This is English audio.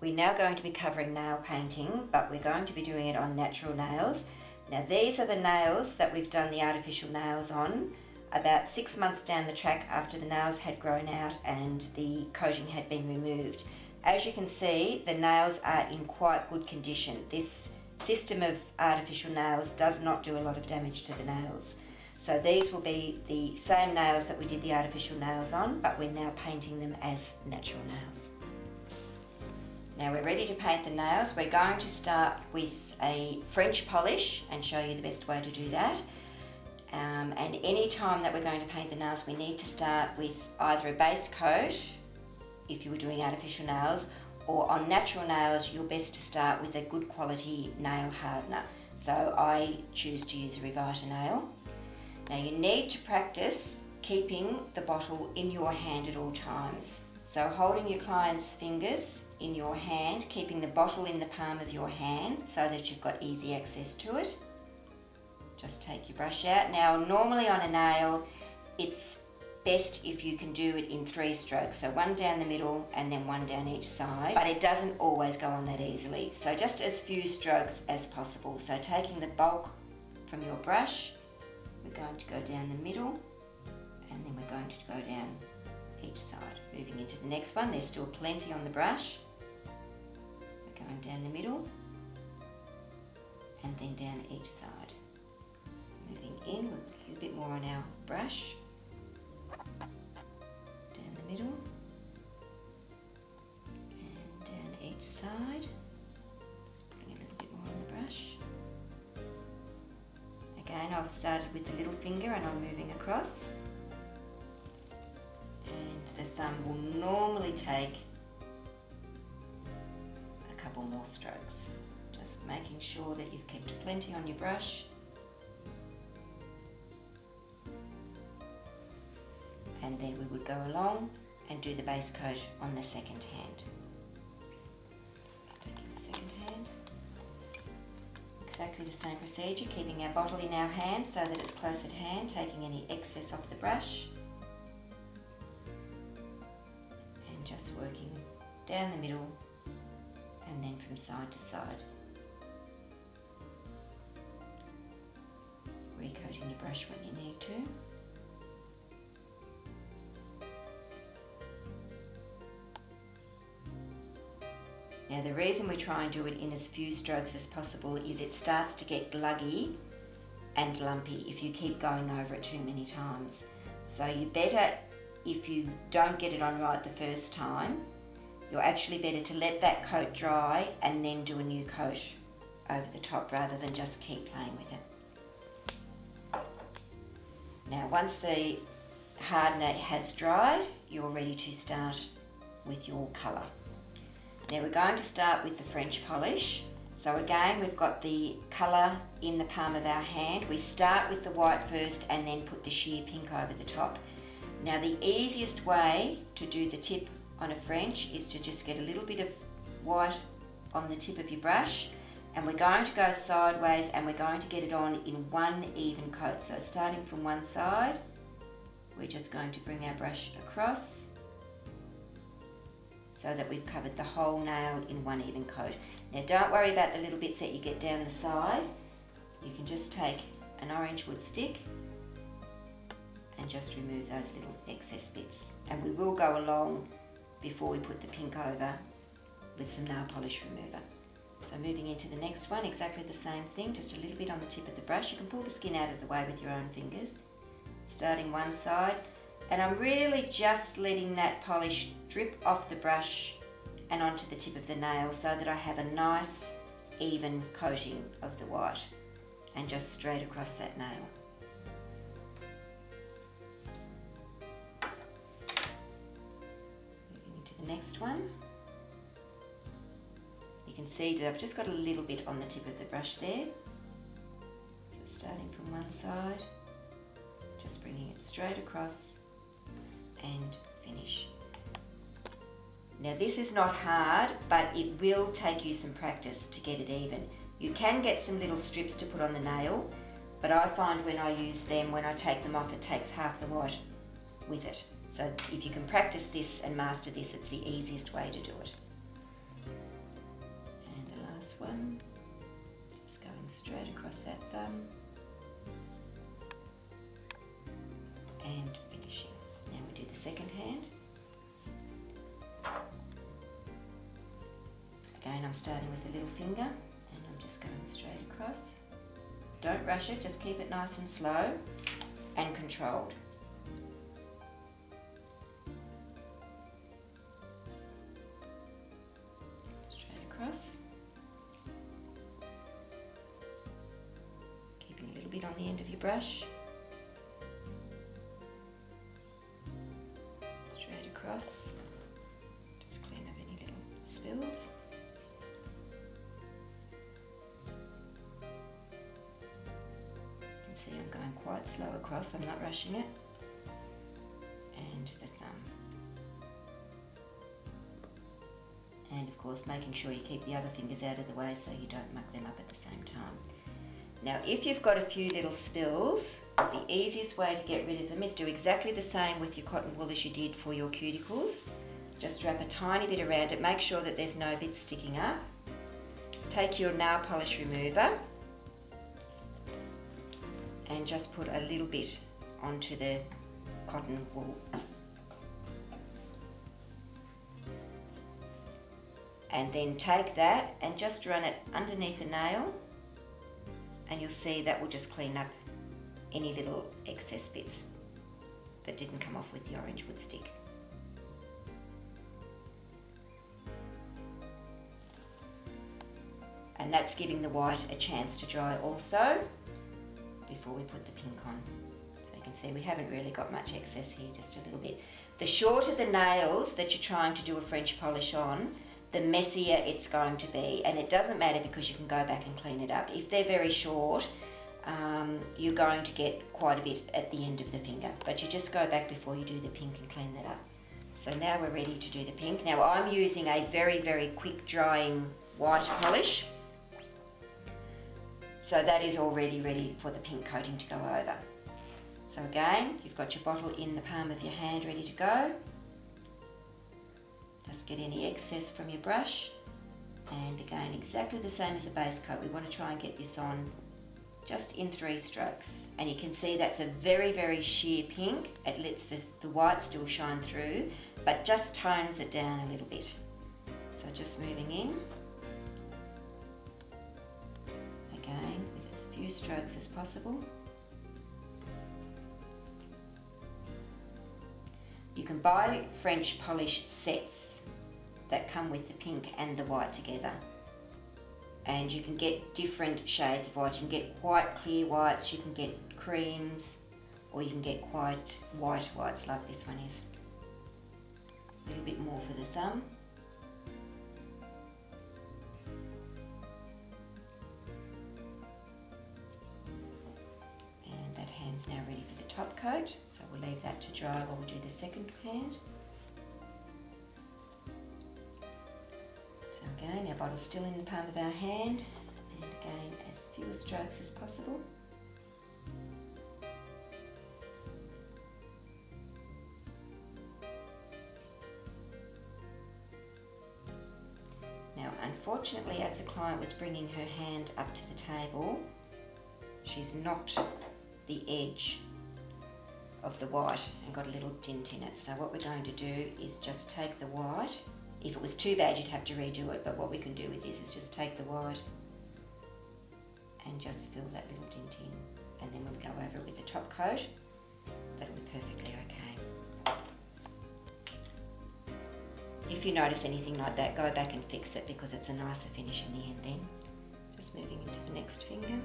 We're now going to be covering nail painting, but we're going to be doing it on natural nails. Now these are the nails that we've done the artificial nails on about 6 months down the track after the nails had grown out and the coating had been removed. As you can see, the nails are in quite good condition. This system of artificial nails does not do a lot of damage to the nails. So these will be the same nails that we did the artificial nails on, but we're now painting them as natural nails. Now we're ready to paint the nails. We're going to start with a French polish and show you the best way to do that. And any time that we're going to paint the nails, we need to start with either a base coat, if you were doing artificial nails, or on natural nails, you're best to start with a good quality nail hardener. So I choose to use a Revita nail. Now you need to practice keeping the bottle in your hand at all times. So holding your client's fingers in your hand, keeping the bottle in the palm of your hand so that you've got easy access to it. Just take your brush out. Now normally on a nail, it's best if you can do it in 3 strokes. So 1 down the middle and then 1 down each side, but it doesn't always go on that easily. So just as few strokes as possible. So taking the bulk from your brush, we're going to go down the middle and then we're going to go down each side. Moving into the next one, there's still plenty on the brush. We're going down the middle and then down each side. Moving in with a little bit more on our brush. Down the middle and down each side. Just putting a little bit more on the brush. Again, I've started with the little finger and I'm moving across. And the thumb will normally take a couple more strokes. Just making sure that you've kept plenty on your brush. And then we would go along and do the base coat on the second hand. Taking the second hand. Exactly the same procedure, keeping our bottle in our hand so that it's close at hand, taking any excess off the brush. And just working down the middle and then from side to side. Recoating your brush when you need to. Now the reason we try and do it in as few strokes as possible is it starts to get gluggy and lumpy if you keep going over it too many times. So you better, if you don't get it on right the first time, you're actually better to let that coat dry and then do a new coat over the top rather than just keep playing with it. Now once the hardener has dried, you're ready to start with your colour. Now we're going to start with the French polish. So again, we've got the colour in the palm of our hand. We start with the white first and then put the sheer pink over the top. Now the easiest way to do the tip on a French is to just get a little bit of white on the tip of your brush, and we're going to go sideways and we're going to get it on in one even coat. So starting from one side, we're just going to bring our brush across so that we've covered the whole nail in one even coat. Now don't worry about the little bits that you get down the side. You can just take an orange wood stick and just remove those little excess bits. And we will go along before we put the pink over with some nail polish remover. So moving into the next one, exactly the same thing, just a little bit on the tip of the brush. You can pull the skin out of the way with your own fingers. Starting one side, and I'm really just letting that polish drip off the brush and onto the tip of the nail so that I have a nice even coating of the white and just straight across that nail. Moving into the next one. You can see that I've just got a little bit on the tip of the brush there. So starting from one side, just bringing it straight across and finish. Now this is not hard, but it will take you some practice to get it even. You can get some little strips to put on the nail, but I find when I use them, when I take them off, it takes half the white with it. So if you can practice this and master this, it's the easiest way to do it. across that thumb and finishing. Now we do the second hand. Again, I'm starting with the little finger and I'm just going straight across. Don't rush it, just keep it nice and slow and controlled. Straight across. Keeping a little bit on the end of your brush. Straight across. Just clean up any little spills. See, I'm going quite slow across, I'm not rushing it. And the thumb. And of course making sure you keep the other fingers out of the way so you don't muck them up at the same time. Now if you've got a few little spills, the easiest way to get rid of them is do exactly the same with your cotton wool as you did for your cuticles. Just wrap a tiny bit around it, make sure that there's no bits sticking up. Take your nail polish remover and just put a little bit onto the cotton wool. And then take that and just run it underneath the nail, and you'll see that will just clean up any little excess bits that didn't come off with the orange wood stick. And that's giving the white a chance to dry also before we put the pink on. So you can see we haven't really got much excess here, just a little bit. The shorter the nails that you're trying to do a French polish on, the messier it's going to be, and it doesn't matter because you can go back and clean it up. If they're very short, you're going to get quite a bit at the end of the finger, but you just go back before you do the pink and clean that up. So now we're ready to do the pink. Now I'm using a very, very quick drying white polish. So that is already ready for the pink coating to go over. So again, you've got your bottle in the palm of your hand ready to go. Just get any excess from your brush. And again, exactly the same as a base coat. We want to try and get this on just in 3 strokes. And you can see that's a very, very sheer pink. It lets the white still shine through, but just tones it down a little bit. So just moving in. Again, with as few strokes as possible. You can buy French polish sets that come with the pink and the white together. And you can get different shades of white. You can get quite clear whites, you can get creams, or you can get quite white whites like this one is. A little bit more for the thumb. Now ready for the top coat, so we'll leave that to dry while we do the second hand. So again, our bottle's still in the palm of our hand, and again, as few strokes as possible. Now, unfortunately, as the client was bringing her hand up to the table, she's knocked the edge of the white and got a little dint in it. So what we're going to do is just take the white. If it was too bad, you'd have to redo it, but what we can do with this is just take the white and just fill that little dint in. And then when we go over it with the top coat, that'll be perfectly okay. If you notice anything like that, go back and fix it because it's a nicer finish in the end then. Just moving into the next finger.